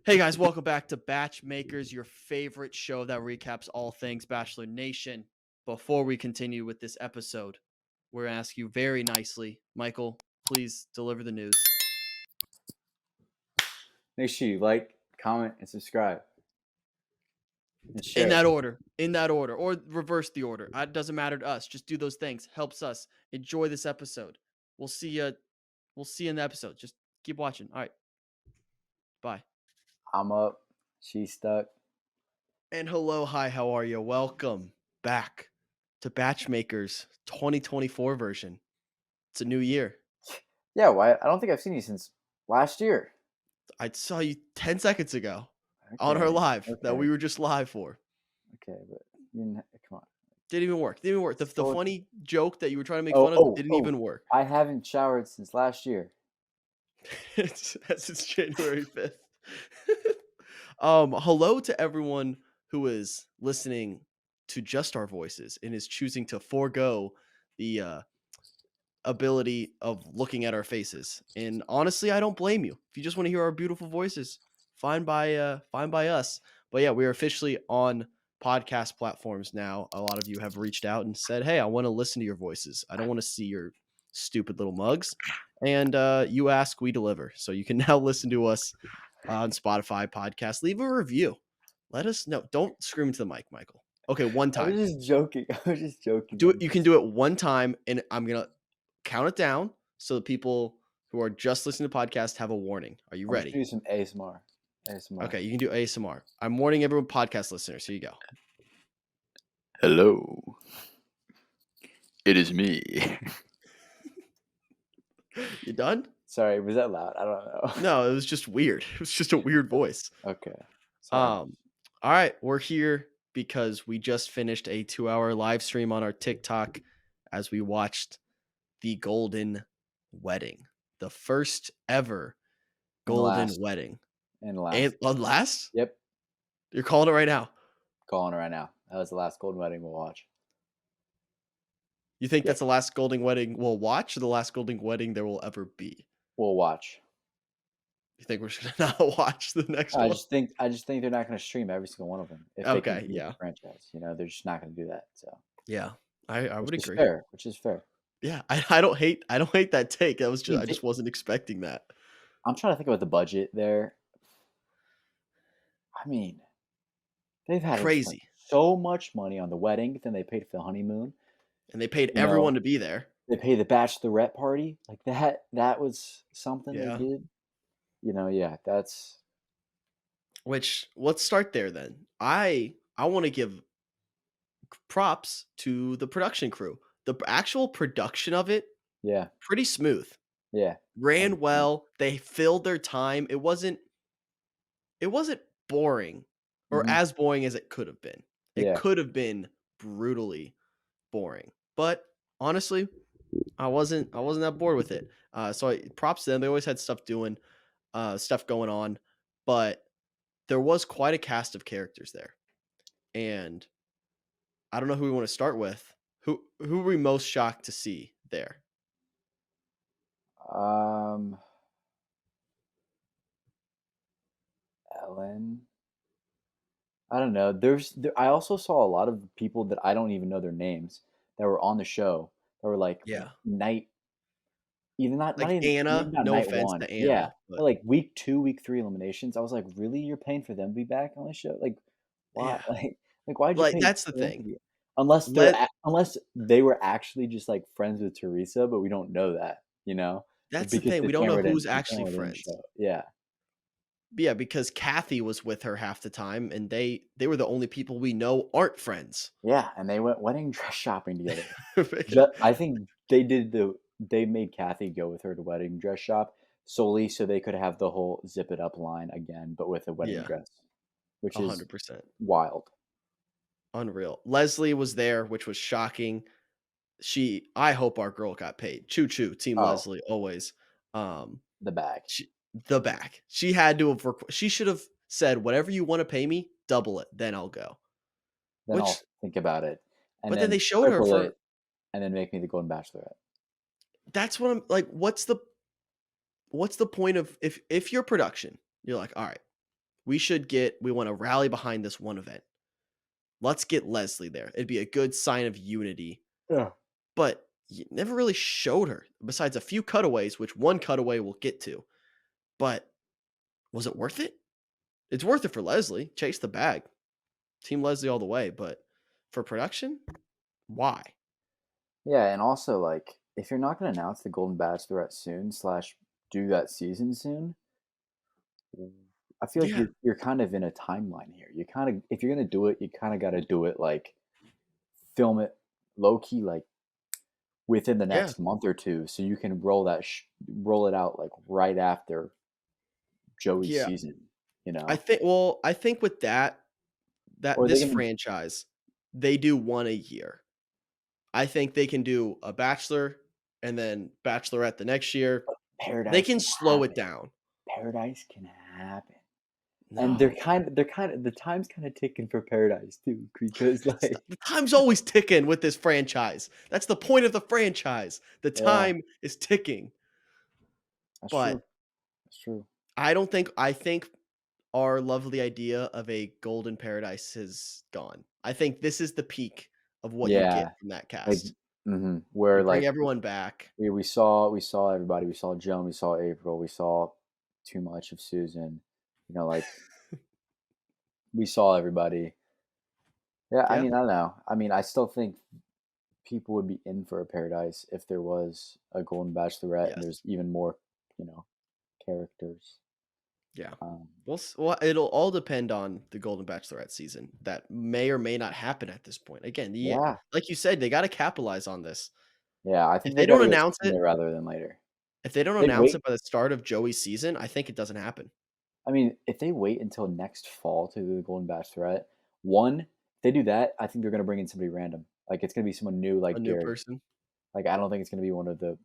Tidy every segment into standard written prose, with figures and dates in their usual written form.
Hey guys, welcome back to BachMakers, your favorite show that recaps all things Bachelor Nation. Before we continue with this episode, we're going to ask you very nicely, Michael, please deliver the news. Make sure you like, comment, and subscribe. And share. In that order, or reverse the order. It doesn't matter to us. Just do those things. Helps us. Enjoy this episode. We'll see you in the episode. Just keep watching. All right. Bye. I'm up. She's stuck. And hello, hi, how are you? Welcome back to BachMakers 2024 version. It's a new year. Yeah, Wyatt. I don't think I've seen you since last year. I saw you 10 seconds ago on our live that we were just live for. Okay, but come on. Didn't even work. The funny joke that you were trying to make fun of didn't even work. I haven't showered since last year. It's January 5th. Hello to everyone who is listening to just our voices and is choosing to forego the ability of looking at our faces. And honestly, I don't blame you. If you just want to hear our beautiful voices, fine by us. But yeah, we are officially on podcast platforms now. A lot of you have reached out and said, "Hey, I want to listen to your voices. I don't want to see your stupid little mugs." And you ask, we deliver. So you can now listen to us on Spotify podcast. Leave a review. Let us know. Don't scream into the mic, Michael. Okay, one time. I was just joking. Do it. You can do it one time, and I'm gonna count it down so the people who are just listening to podcast have a warning. Are you ready? Do some ASMR. Okay, you can do ASMR. I'm warning everyone, podcast listeners. Here you go. Hello. It is me. You done? Sorry, was that loud? I don't know. No, it was just weird. It was just a weird voice. Okay. Sorry. All right, we're here because we just finished a 2-hour live stream on our TikTok as we watched the Golden Wedding, the first ever Golden Wedding. And last. And last? Yep. You're calling it right now. Calling it right now. That was the last Golden Wedding we'll watch. You think that's the last Golden Wedding we'll watch, or the last Golden Wedding there will ever be? We'll watch. You think we're just gonna not watch the next one? I just think they're not going to stream every single one of them. If they continue the franchise, they're just not going to do that. So yeah, I would agree. Which is fair. Yeah, I don't hate that take. I just wasn't expecting that. I'm trying to think about the budget there. I mean, they've had crazy so much money on the wedding, then they paid for the honeymoon, and they paid everyone to be there. They paid the bachelorette party, like that. That was something they did. That's. Which let's start there then. I want to give props to the production crew. The actual production of it, pretty smooth. Yeah, ran well. They filled their time. It wasn't boring, or as boring as it could have been. It could have been brutally boring, but honestly, I wasn't that bored with it. So props to them. They always had stuff going on, but there was quite a cast of characters there, and I don't know who we want to start with. Who were we most shocked to see there? Ellen. I don't know. I also saw a lot of people that I don't even know their names that were on the show that were like night. Either not like Anna. Not no night offense one. to Anna. Yeah, but like week 2, week 3 eliminations. I was like, really? You're paying for them to be back on the show? Like, why? Yeah. Like why'd you? Like that's the thing. Unless they were actually just like friends with Teresa, but we don't know that. That's the thing. We don't know who's actually friends. Yeah. Yeah, because Kathy was with her half the time, and they were the only people we know aren't friends. Yeah, and they went wedding dress shopping together. I think they made Kathy go with her to wedding dress shop solely so they could have the whole zip it up line again, but with a wedding dress, which 100%. Is wild. Unreal. Leslie was there, which was shocking. I hope our girl got paid. Choo choo, Team Leslie, always. The bag. The back. She had to have. She should have said, "Whatever you want to pay me, double it. Then I'll go." Then I'll think about it. But then they showed her for, and then make me the Golden Bachelorette. That's what I'm like. What's the point of if you're production? You're like, all right, We want to rally behind this one event. Let's get Leslie there. It'd be a good sign of unity. Yeah. But you never really showed her besides a few cutaways, which one cutaway we'll get to. But was it worth it? It's worth it for Leslie. Chase the bag. Team Leslie all the way. But for production, why? Yeah, and also like if you're not going to announce the Golden Bachelorette soon slash do that season soon, I feel like Yeah. you're kind of in a timeline here. You kind of if you're going to do it, you kind of got to do it like film it low key like within the Yeah. next month or two, so you can roll it out like right after Joey's Yeah. season. You I know, think I think with that or are they this going to franchise, they do one a year. I think they can do a Bachelor and then Bachelorette the next year. They Paradise can can slow it happen. down. Paradise can happen. And No. they're kind of the time's kind of ticking for Paradise too, because like The time's always ticking with this franchise. That's the point of the franchise. The yeah, time is ticking. that's true. But That's true. I think our lovely idea of a golden paradise has gone. I think this is the peak of what you get Yeah, from that like cast. where You bring like everyone back. we saw everybody. We saw Joan. We saw April. We saw too much of Susan. You know, like we saw everybody. Yeah, I Yeah. mean, I don't know. I mean, I still think people would be in for a Paradise if there was a Golden Bachelorette and Yes. there's even more, you know, characters. Yeah. Um, Well, it'll all depend on the Golden Bachelorette season. That may or may not happen at this point. Again, yeah, like you said, they got to capitalize on this. yeah. I If think they they got don't to do it announce it, sooner rather than later. if they don't They announce wait. it by the start of Joey's season, I think it doesn't happen. I mean, if they wait until next fall to do the Golden Bachelorette, one, if they do that, I think they're gonna bring in somebody random. Like it's gonna be someone new, A like new Gary. person. Like I don't think it's gonna be one of the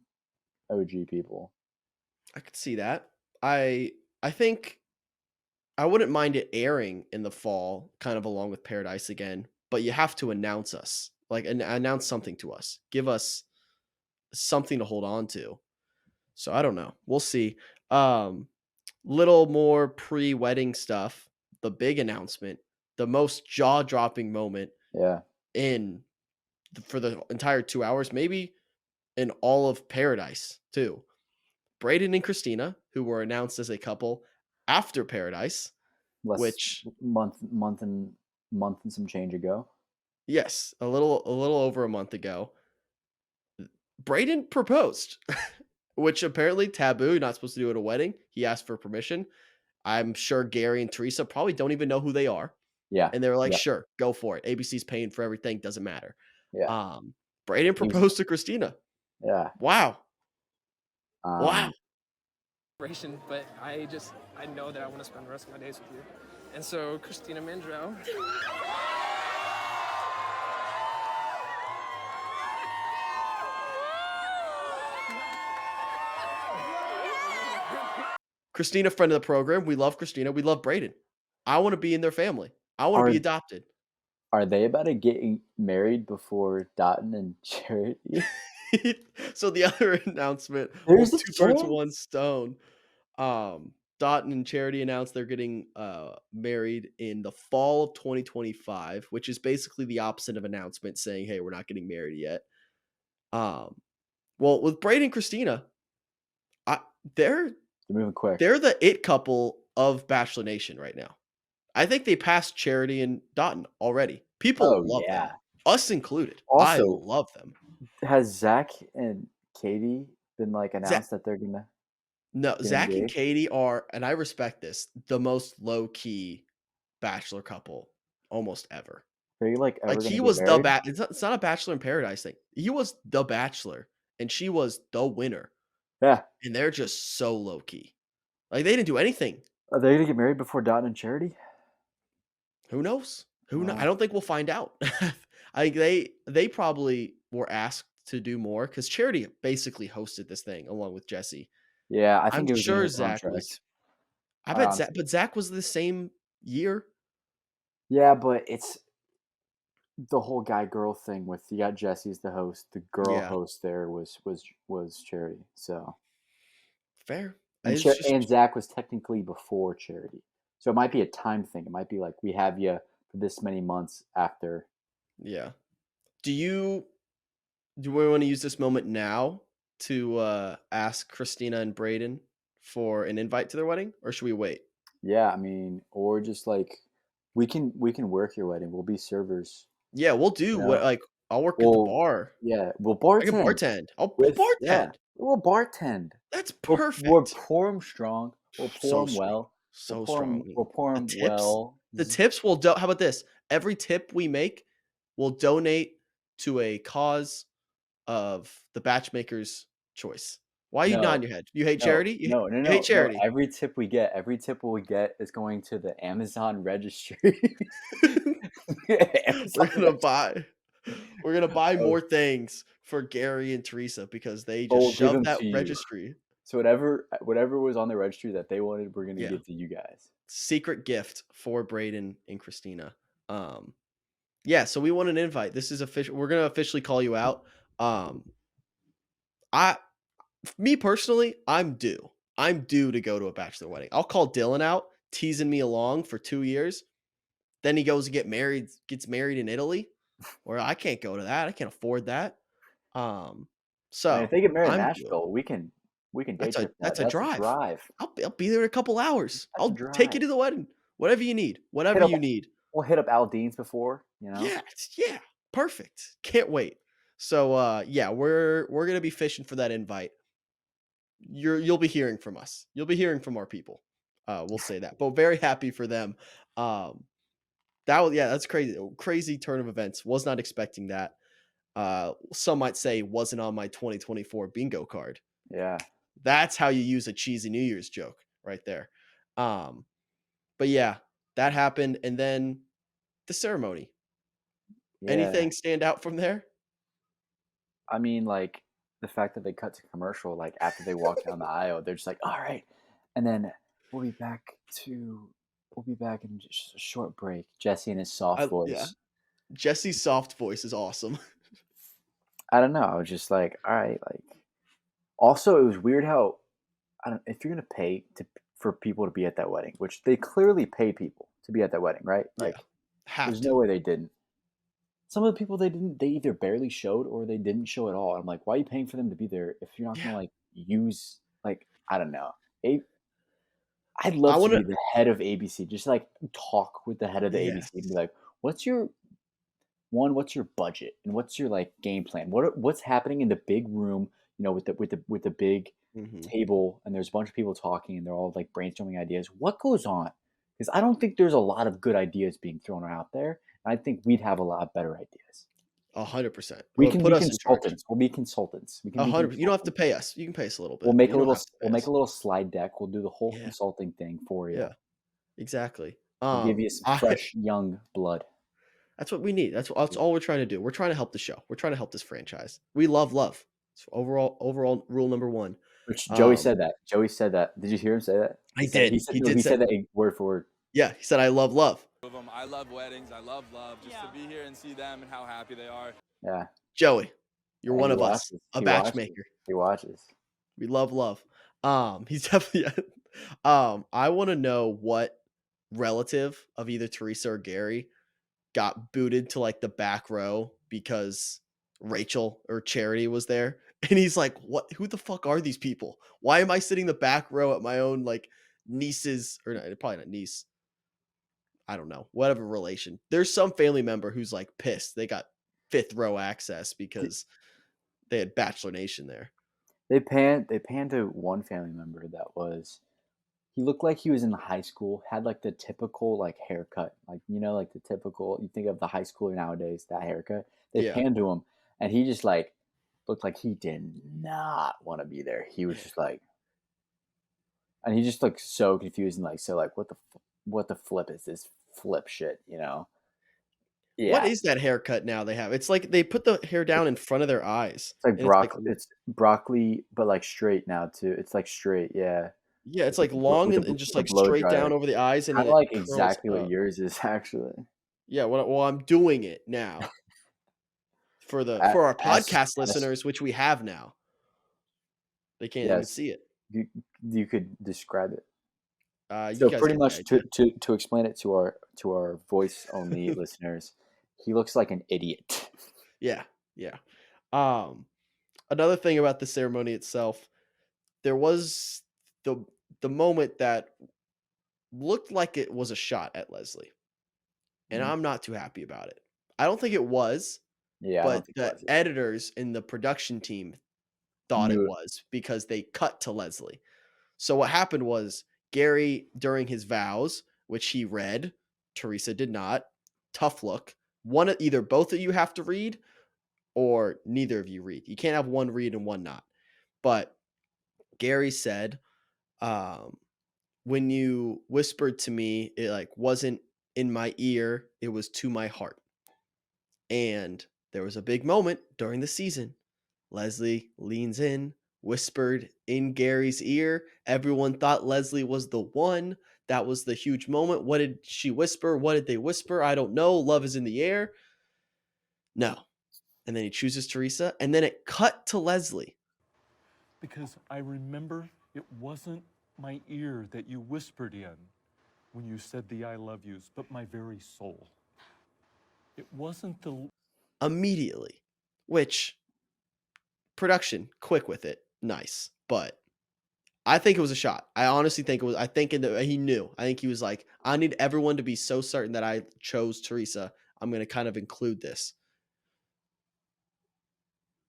OG people. I could see that. I think I wouldn't mind it airing in the fall, kind of along with Paradise again, but you have to announce us. Like announce something to us. Give us something to hold on to. So I don't know. We'll see. Um Little more pre-wedding stuff. The big announcement, the most jaw-dropping moment Yeah, in for the entire 2 hours, maybe in all of Paradise, too. Brayden and Christina, who were announced as a couple after Paradise, less which month and some change ago. yes, a little over a month ago, Brayden proposed, which apparently taboo. You're not supposed to do at a wedding. He asked for permission. I'm sure Gary and Teresa probably don't even know who they are. Yeah, And they were like, yeah, "Sure, go for it. ABC's paying for everything, doesn't matter." yeah. Um, Brayden He was proposed to Christina. yeah. Wow. Wow. Um, But I know that I want to spend the rest of my days with you. And so Christina Mandrell. Christina, friend of the program. We love Christina. We love Brayden. I want to be in their family. I want to be are adopted. are they about to get married before Dotton and Charity? So the other announcement, well, There's a two birds, one chance. stone. Dotton and Charity announced they're getting married in the fall of 2025, which is basically the opposite of announcement saying, "Hey, we're not getting married yet." Um, well, with Brayden and Christina, I, they're They're moving quick. they're the it couple of Bachelor Nation right now. I think they passed Charity and Dotton already. People Oh love them, yeah. us included. I Also, love them. has Zach and Katie been like Zach, announced that they're gonna no, get Zach and engaged? Katie are, and I respect this, the most low key Bachelor couple almost ever. Are you like Like ever he gonna get was the married? it's not a Bachelor in Paradise thing. He was the Bachelor, and she was the winner, Yeah. and they're just so low key. Like they didn't do anything. Are they gonna get married before Dotton and Charity? Who knows? Who know? I Wow. don't think we'll find out. I they probably were asked to do more because Charity basically hosted this thing along with Jesse. Yeah, I I'm think it was in sure her Zach was. contract. I I bet Zach, honestly but Zach was the same year. yeah, but it's the whole guy girl thing with you got Jesse as the host. The girl Yeah, host there was Charity. So fair. It's And just Zach was technically before Charity. So it might be a time thing. It might be like we have you for this many months after. Yeah. Do we want to use this moment now to ask Christina and Brayden for an invite to their wedding, or should we wait? Yeah, I mean, or just like we can work your wedding. We'll be servers. Yeah, we'll do You what know, like I'll work at the we'll bar. yeah, we'll I can bartend bartend. I'll with bartend. we'll bartend. That's We'll perfect. pour them strong. We'll pour So them strong. well. So strong. We'll pour The them tips? well. The tips will how about this? Every tip we make will donate to a cause of the Batchmaker's choice. Why are you No, nodding your head? You hate no, charity? no, no, You hate no, no. charity. Every tip we get is going to the Amazon registry. We're Amazon gonna registry. buy we're gonna buy Oh, more things for Gary and Teresa because they but just we'll give shoved them that to you. registry. So whatever was on the registry that they wanted, we're gonna Yeah. give to you guys. Secret gift for Brayden and Christina. Yeah, so we want an invite. This is official. We're gonna officially call you out. Um, I, me personally, I'm due. I'm due to go to a bachelor wedding. I'll call Dylan out, teasing me along for 2 years. Then he goes to gets married in Italy, where I can't go to that. I can't afford that. Um, And if so they get married in I'm due. Nashville, we can day trip that. That's a That's a drive. drive. I'll be there in a couple hours. That's a I'll take you drive. to the wedding. Whatever you need. Whatever Hit up you need. We'll hit up Aldean's before, you know? Yeah, yeah, perfect. Can't wait. So yeah, we're gonna be fishing for that invite. You'll be hearing from us. You'll be hearing from our people. We'll say that. But very happy for them. That was yeah, that's crazy. Crazy turn of events. Was not expecting that. Some might say wasn't on my 2024 bingo card. Yeah. That's how you use a cheesy New Year's joke right there. But yeah, that happened, and then the ceremony. Yeah. Anything stand out from there? I mean, like, the fact that they cut to commercial, like, after they walk down the aisle, they're just like, "All right." And then we'll be back in just a short break. Jesse in his soft Yeah. voice. Jesse's soft voice is awesome. I don't know. I was just like, all right, like. Also, it was weird how I don't if you're gonna pay for people to be at that wedding, which they clearly pay people to be at that wedding, right? Yeah. Like, Have there's no to. way they didn't. Some of the people they either barely showed or they didn't show at all. I'm like, why are you paying for them to be there if you're not gonna Yeah. like use like I don't know. I'd I love to want to be the head of ABC, just like talk with the head of the ABC and be yes. like, what's your budget and what's your like game plan? What's happening in the big room, with the big Mhm. table and there's a bunch of people talking and they're all like brainstorming ideas. What goes on? Because I don't think there's a lot of good ideas being thrown out there. I think we'd have a lot better ideas. 100%. We Well, can put be us in charge. consultants. We'll be consultants. We can be 100. You don't have to consultants. pay us. You can pay us a little We'll bit, make but a you don't little have to we'll pay make us. a little slide deck. We'll do the whole Yeah. consulting thing for you. Yeah. Exactly. We'll give you some I fresh young blood. that's what we need. That's all we're trying to do. We're trying to help the show. We're trying to help this franchise. We love love. It's overall rule number 1. Which Joey Um said that. Joey said that. Did you hear him say that? I did. He said He no, did he say said that word for word. yeah, he said I love love. Of them. I love weddings. I love love. Just to be here and see them and how happy they are. Yeah. Joey, you're Yeah, one he of us. watches. A He watches. batchmaker. He watches. We love love. He's definitely I want to know what relative of either Teresa or Gary got booted to like the back row because Rachel or Charity was there. And he's like, "What? Who the fuck are these people? Why am I sitting the back row at my own like niece's or not, probably not niece? I don't know, whatever relation. There's some family member who's like pissed they got fifth row access because they had Bachelor Nation there. They panned to one family member that was he looked like he was in high school, had like the typical like haircut, like like the typical you think of the high schooler nowadays, that haircut. They Yeah, panned to him and he just like looked like he did not want to be there. He was yeah. just like and he just looked so confused and like so like what the flip is this flip shit, you know? What Yeah. is that haircut now they have? It's like they put the hair down in front of their eyes, It's like and it's like it's broccoli, but like straight now too. It's like straight, yeah. yeah, it's like long and just With a like blow straight down dryer. over the eyes, and then Kinda it like curls exactly what up. yours is actually. Yeah, well, I'm doing it now A for our as podcast as listeners, which we have now. They can't even yes, see it. you you could describe it. You So guys pretty get the much idea. to explain it to our voice only listeners, he looks like an idiot. Yeah, yeah. Um, Another thing about the ceremony itself, there was the the moment that looked like it was a shot at Leslie, and Mhm. I'm not too happy about it. I don't think it was, Yeah, I don't but think it the was either. editors and the production team thought it Knew it. was because they cut to Leslie. So what happened was Gary, during his vows, which he read, Teresa did not. Tough look. Either both of you have to read, or neither of you read. You can't have one read and one not. But Gary said, um, when you whispered to me, it like wasn't in my ear, it was to my heart. And there was a big moment during the season. Leslie leans in, whispered in Gary's ear. Everyone thought Leslie was the one. That was the huge moment. What did she whisper? What did they whisper? I don't know. Love is in the air. No. And then he chooses Teresa. And then it cut to Leslie. Because I remember it wasn't my ear that you whispered in when you said the I love yous, but my very soul. It wasn't the Immediately. Which, production, quick with it. Nice. But I think it was a shot. I honestly think it was. I think he knew. I think he was like, I need everyone to be so certain that I chose Teresa. I'm going to kind of include this.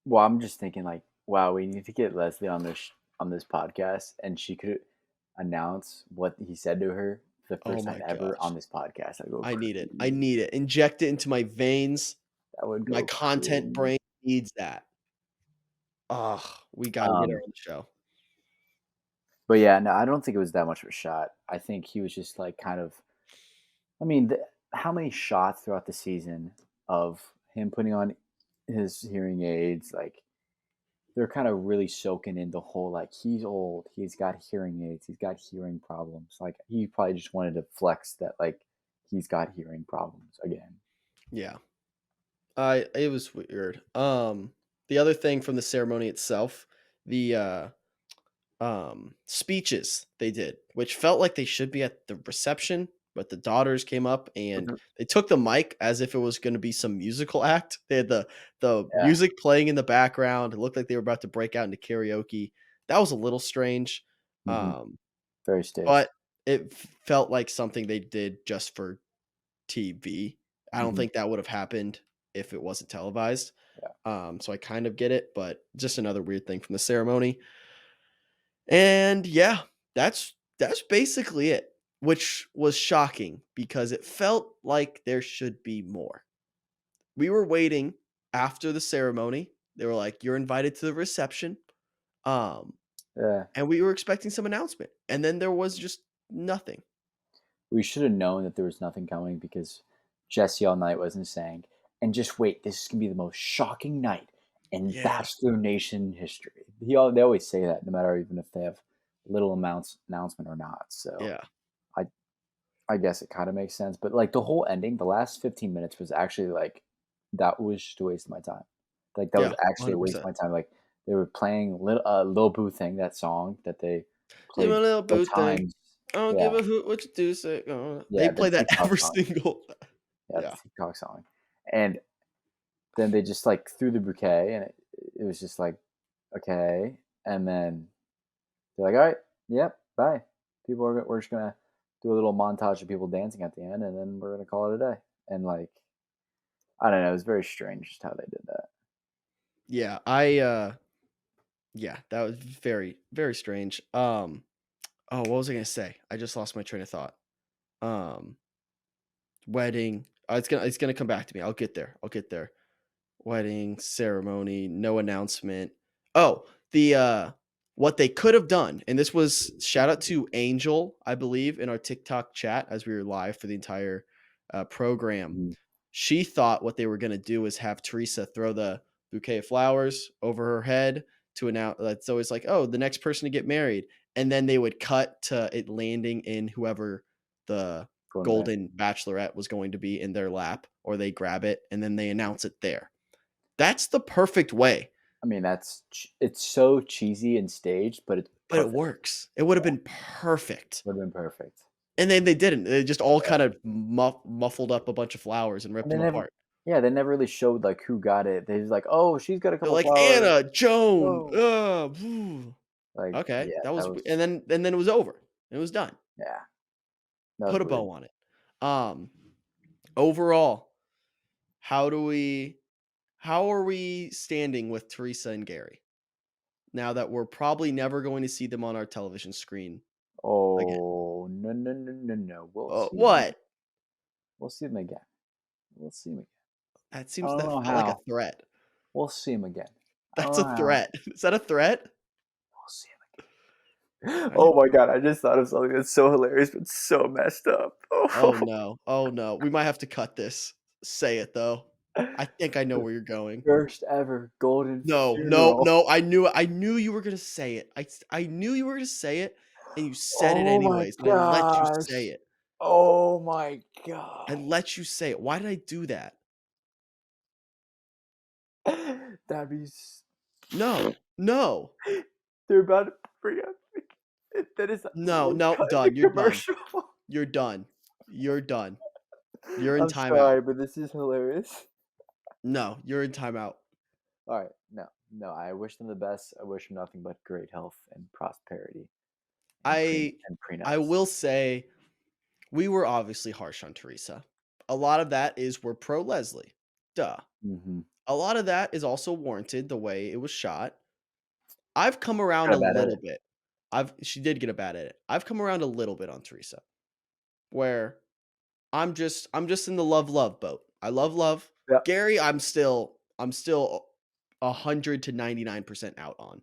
Well, I'm just thinking like, wow, we need to get Leslie on this podcast, and she could announce what he said to her for the Oh first time my ever gosh. on this podcast. I go I need it. I crazy. need it. Inject it into my veins. That would My go content crazy. brain needs that. Oh, we got to get her Um, on the show. but yeah, no, I don't think it was that much of a shot. I think he was just like kind of. I mean, how many shots throughout the season of him putting on his hearing aids, like they're kind of really soaking in the whole like he's old, he's got hearing aids, he's got hearing problems. Like he probably just wanted to flex that like he's got hearing problems again. Yeah. It was weird. The other thing from the ceremony itself, the speeches they did, which felt like they should be at the reception, but the daughters came up and Mhm. they took the mic as if it was going to be some musical act. They had the Yeah. music playing in the background. It looked like they were about to break out into karaoke. That was a little strange. Hmm. Um, Very staged. but it felt like something they did just for TV. I don't Hmm. think that would have happened if it wasn't televised. Yeah. So I kind of get it, but just another weird thing from the ceremony. And yeah, that's basically it, which was shocking because it felt like there should be more. We were waiting after the ceremony. They were like, "You're invited to the reception." Um, Yeah. and we were expecting some announcement, and then there was just nothing. We should have known that there was nothing coming because Jesse all night wasn't saying, and just wait, this is gonna be the most shocking night in Yeah, Bachelor Nation history. They always say that, no matter even if they have little amounts announcement or not. So yeah, I I guess it kind of makes sense. But like the whole ending, the last 15 minutes was actually like that was just a waste of my time. Like that was yeah, actually a waste of 100%. my time. Like they were playing Lil Boo thing, that song that they Do my played little four boo thing. times. I don't Yeah, give a hoot what you do. Say, they yeah, the play that TikTok every song. single. Yeah, the Yeah, TikTok song. And then they just like threw the bouquet, and it was just like, okay. And then they're like, all right, yep, bye. We're just gonna do a little montage of people dancing at the end, and then we're gonna call it a day. And like, I don't know, it was very strange just how they did that. yeah. Yeah, that was very very strange. Oh, what was I gonna say? I just lost my train of thought. Um, Wedding. It's gonna come back to me. I'll get there. I'll get there. Wedding ceremony, no announcement. Oh, the what they could have done, and this was shout out to Angel, I believe, in our TikTok chat as we were live for the entire program. Mhm. She thought what they were gonna do is have Teresa throw the bouquet of flowers over her head to announce. That's always like, oh, the next person to get married, and then they would cut to it landing in whoever the Going back. golden bachelorette was going to be in their lap, or they grab it and then they announce it there. That's the perfect way. I mean, it's so cheesy and staged, but but it perfect. works. It would have been perfect. Would have been perfect. And then they didn't. They just all kind of muffled up a bunch of flowers and ripped And they them never, apart. yeah, they never really showed like who got it. They just like, oh, she's got a They're couple like flowers. Anna, Joan. Whoa. Like, Okay, yeah, that was, that was, and then it was over. It was done. yeah, that was Put a weird. bow on it. Overall, how are we standing with Teresa and Gary? Now that we're probably never going to see them on our television screen again. Oh, no. What? We'll see them again. We'll see them again. That I seems don't that know felt like a how. threat. We'll see them again. I That's don't a know how. threat. Is that a threat? We'll see them again. I Oh didn't- my god! I just thought of something that's so hilarious but so messed up. Oh no. Oh no. We might have to cut this. Say it though. I think I know where you're going. First ever golden No, funeral. I knew you were gonna say it. I knew you were gonna say it, and you said it Oh my anyways. And I let you gosh. say it. Oh my I god. let you say it. Why did I do that? That'd be. No. They're about to bring up. That is. No, We'll no, cut done. the You're done. commercial. You're done. You're done. You're in I'm timeout. sorry, but this is hilarious. No, you're in timeout. All right, no. I wish them the best. I wish them nothing but great health and prosperity. And prenups. I will say we were obviously harsh on Teresa. A lot of that is we're pro Leslie. Duh. Mm-hmm. A lot of that is also warranted the way it was shot. I've come around Got a a bad little edit. bit. She did get a bad edit. I've come around a little bit on Teresa, where I'm just in the love boat. I love. Yep. Gary, I'm still 100 to 99% out on.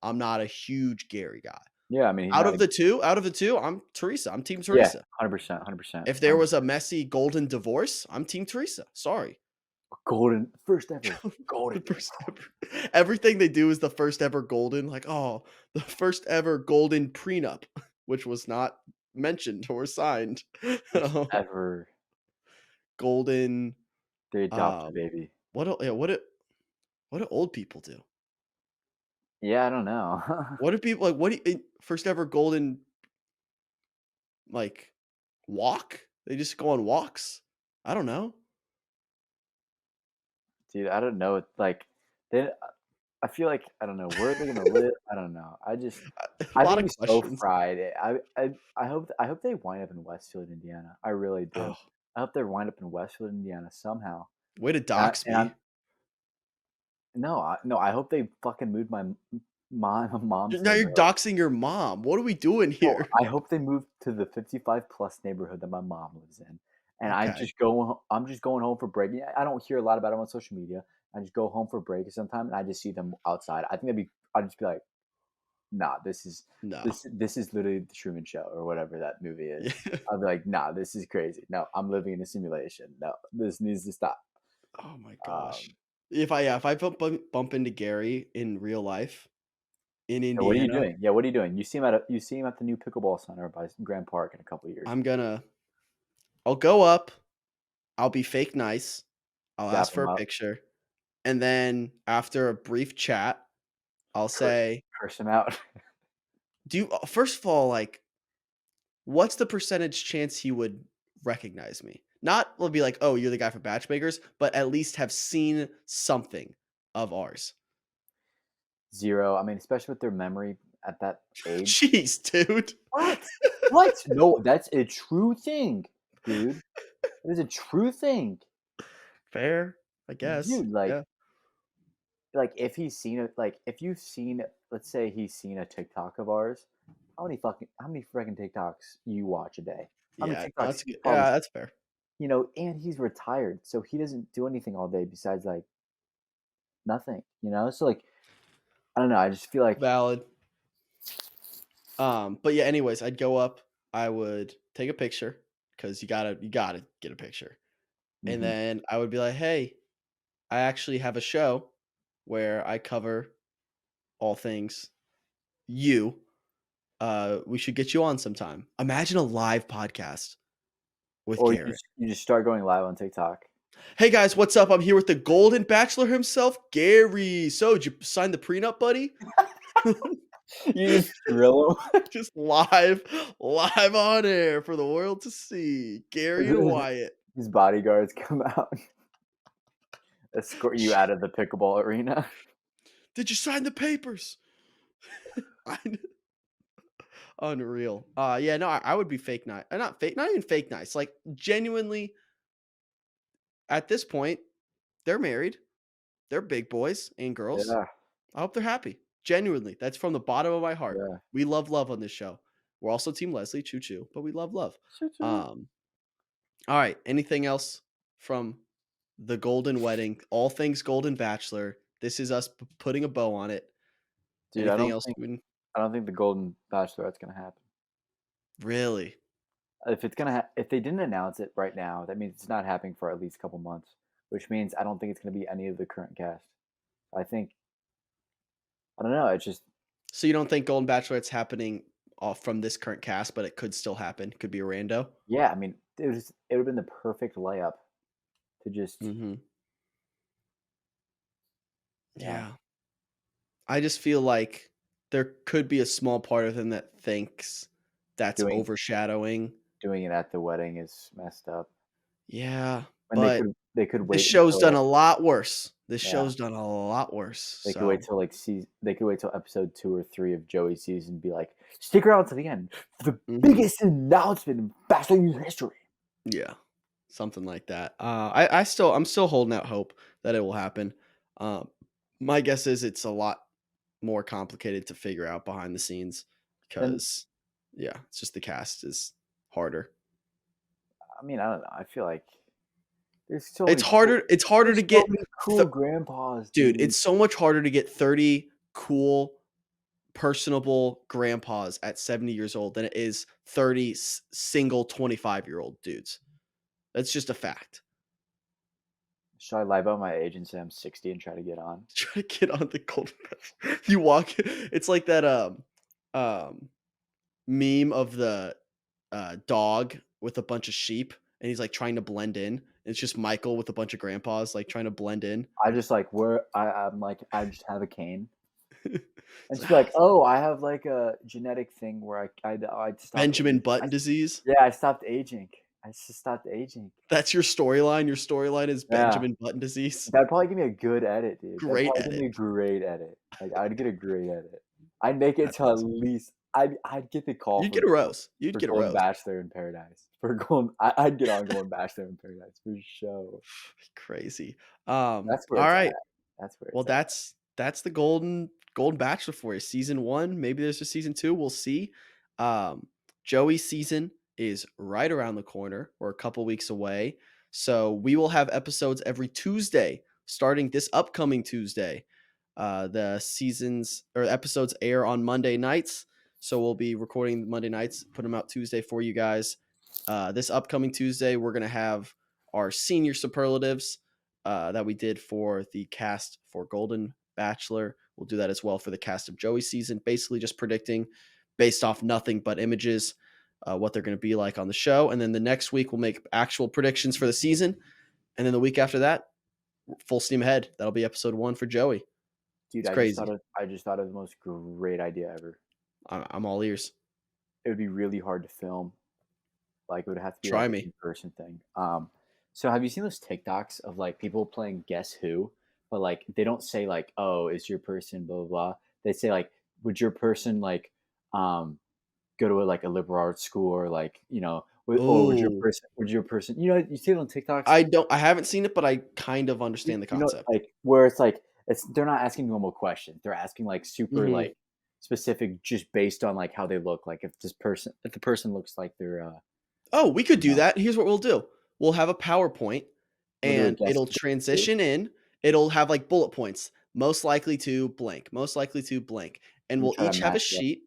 I'm not a huge Gary guy. Yeah, I mean, Out of the two, I'm Teresa. I'm team yeah, Teresa. 100%. If there was a messy golden divorce, I'm team Teresa. Sorry. golden first ever golden. The first ever. Everything they do is the first ever golden. Like, oh, the first ever golden prenup, which was not mentioned or signed. Ever. Golden. They adopt a baby. What do old people do? Yeah, I don't know. What do people like? First ever golden like walk? They just go on walks. I don't know. Dude, I don't know. Like, then I feel like I don't know where they're gonna live. I don't know. I lot think of he's so questions. fried. I hope they wind up in Westfield, Indiana. I really do. Oh, I hope they wind up in Westfield, Indiana somehow. way to dox me. I hope they fucking moved my mom's. Now you're neighborhood. doxing your mom. What are we doing No, here? I hope they move to the 55 plus neighborhood that my mom lives in. And I'm Okay. just going home for break. I don't hear a lot about them on social media. I just go home for break sometime and I just see them outside. I think I'd just be like, nah, this is No. literally the Truman Show or whatever that movie is. Yeah. I'd be like, nah, this is crazy. No, I'm living in a simulation. No, this needs to stop. Oh my gosh. If I bump into Gary in real life in So Indiana, what are you doing? Yeah, what are you doing? You see him at the new pickleball center by Grand Park in a couple of years. I'll go up. I'll be fake nice. I'll Dap ask for him a up. picture. And then after a brief chat, I'll say, curse him out. first of all, like, what's the percentage chance he would recognize me? Not will be like, oh, you're the guy from BachMakers, but at least have seen something of ours. 0. I mean, especially with their memory at that age. Jeez, dude. What? No, that's a true thing, dude. It is a true thing. Fair, I guess. Dude, yeah. like if you've seen, let's say he's seen a TikTok of ours, how many freaking TikToks you watch a day? How many Yeah, TikToks that's he good. probably- Yeah, that's fair. and he's retired, so he doesn't do anything all day besides like nothing, So like, I don't know. I just feel like Valid. But yeah, anyways, I'd go up, I would take a picture because you gotta get a picture. And Mhm. then I would be like, hey, I actually have a show where I cover all things you. We should get you on sometime. Imagine a live podcast with or Garrett. you just start going live on TikTok. Hey guys, what's up? I'm here with the Golden Bachelor himself, Gary. So, did you sign the prenup, buddy? You just drill him. Just live on air for the world to see. Gary and Wyatt. His bodyguards come out, escort you out of the pickleball arena. Did you sign the papers? Unreal. Yeah, no, I would be fake nice. Not fake, not even fake nice. Like genuinely, at this point, they're married. They're big boys and girls. Yeah, I hope they're happy. Genuinely. That's from the bottom of my heart. yeah. We love love on this show. We're also Team Leslie, choo choo, but we love love. Um, all right. Anything else from the Golden Wedding? All things Golden Bachelor. This is us putting a bow on it. Dude, Anything else? I don't think the Golden Bachelorette's gonna happen. Really? If they didn't announce it right now, that means it's not happening for at least a couple months, which means I don't think it's gonna be any of the current cast. I don't know. It's just So you don't think Golden Bachelorette's happening off from this current cast, but it could still happen. Could be a rando. yeah. I mean, it would have been the perfect layup to just Mm-hmm. yeah. Yeah. I just feel like there could be a small part of them that thinks that's Doing overshadowing. doing it at the wedding is messed up. Yeah, And but they could this wait show's until done a lot worse. This yeah. show's done a lot worse. They could So wait till they could wait till episode 2 or 3 of Joey's season and be like, stick around to the end for the Mhm. biggest announcement in Bachelor history. yeah, something like that. I'm still holding out hope that it will happen. My guess is it's a lot more complicated to figure out behind the scenes And because yeah, it's just the cast is harder. I mean, I don't know. I feel like there's so It's many harder. It's harder there's to get, so many cool grandpas, dude. It's so much harder to get 30 cool, personable grandpas at 70 years old than it is 30 single 25-year-old dudes. That's just a fact. Should I lie about my age and say I'm 60 and try to get on? Try to get on the Golden Bachelor. You walk. It's like that meme of the dog with a bunch of sheep, and he's like trying to blend in. It's just Michael with a bunch of grandpas like trying to blend in. I just like I'm like I just have a cane. And she's like, oh, I have like a genetic thing where I stopped Benjamin Button disease. Yeah, I stopped aging. I just stopped aging. That's your storyline. Your storyline is Yeah. Benjamin Button disease. That'd probably give me a good edit, dude. Great That'd probably give me a great edit. Like I'd get a great edit. I'd make it That's to awesome. at least I'd get the call. You'd get a rose. You'd for get a Golden rose. Bachelor in Paradise. I'd get on Golden Bachelor in Paradise for sure. Crazy. That's where All it's right. at. That's where Well, it's at. that's the Golden Bachelor for you. Season 1. Maybe there's a season 2. We'll see. Joey's season is right around the corner. We're a couple weeks away. So we will have episodes every Tuesday, starting this upcoming Tuesday. The seasons or episodes air on Monday nights. So we'll be recording Monday nights, put them out Tuesday for you guys. This upcoming Tuesday, we're going to have our senior superlatives that we did for the cast for Golden Bachelor. We'll do that as well for the cast of Joey's season, basically just predicting based off nothing but images what they're going to be like on the show. And then the next week, we'll make actual predictions for the season. And then the week after that, full steam ahead. That'll be episode 1 for Joey. Dude, It's crazy. I just thought of the most great idea ever. I'm all ears. It would be really hard to film. Like it would have to be Try like me. an in-person thing. So have you seen those TikToks of like people playing Guess Who, but like they don't say like, oh, is your person blah blah blah. They say like, would your person like go to a liberal arts school or like or would your person you see it on TikToks? I haven't seen it, but I kind of understand the concept. Like where it's like they're not asking normal questions. They're asking like super Mhm. like specific just based on like how they look. Like if the person looks like they're Oh, we could do Yeah. that. Here's what we'll do. We'll have a PowerPoint We'll do a and Guess it'll Who. transition in. It'll have like bullet points. Most likely to blank. Most likely to blank. And We we'll try to each have a match it up. sheet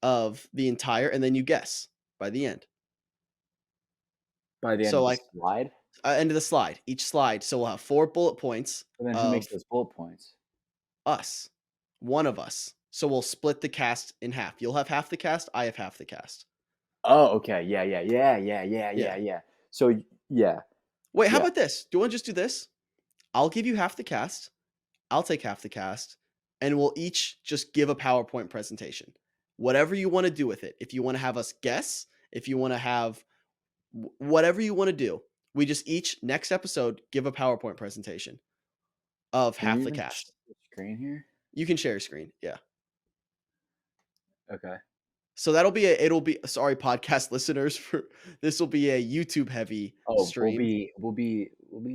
of the entire, and then you guess by the end. By the end So of the like slide. end of the slide. Each slide. So we'll have 4 bullet points And then who of makes those bullet points? us. One of us. So we'll split the cast in half. You'll have half the cast. I have half the cast. Oh, okay. Yeah. So yeah. Wait, how Yeah. about this? Do you want to just do this? I'll give you half the cast. I'll take half the cast. and we'll each just give a PowerPoint presentation. Whatever you want to do with it. If you want to have us guess, if you want to have whatever you want to do, we just each next episode give a PowerPoint presentation of Can you half the even share cast. the screen here? You can share your screen. Yeah. Okay. So it'll be sorry, podcast listeners, for this will be a YouTube heavy Oh, stream. we'll be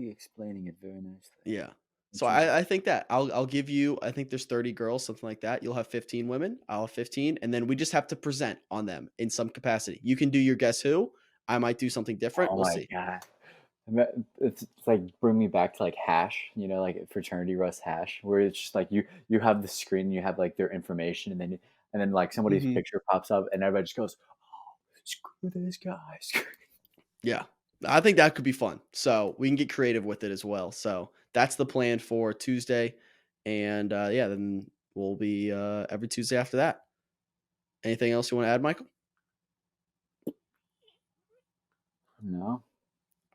explaining it very nicely. Yeah. Which So is I think that I'll give you, I think there's 30 girls, something like that. You'll have 15 women. I'll have 15. And then we just have to present on them in some capacity. You can do your guess who. I might do something different. Oh We'll my see. god. It's like bring me back to like hash, you know, like fraternity Rust hash, where it's just like you have the screen, you have like their information, and then like somebody's Mhm. picture pops up, and everybody just goes, "Oh, screw this guy." Yeah. I think that could be fun. So we can get creative with it as well. So that's the plan for Tuesday. And yeah, then we'll be every Tuesday after that. Anything else you want to add, Michael? No.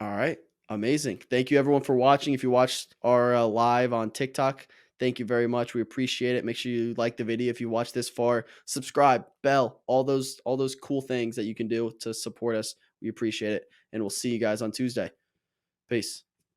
All right. Amazing. Thank you everyone for watching. If you watched our live on TikTok, thank you very much. We appreciate it. Make sure you like the video if you watch this far. Subscribe, bell, all those cool things that you can do to support us. We appreciate it. And we'll see you guys on Tuesday. Peace.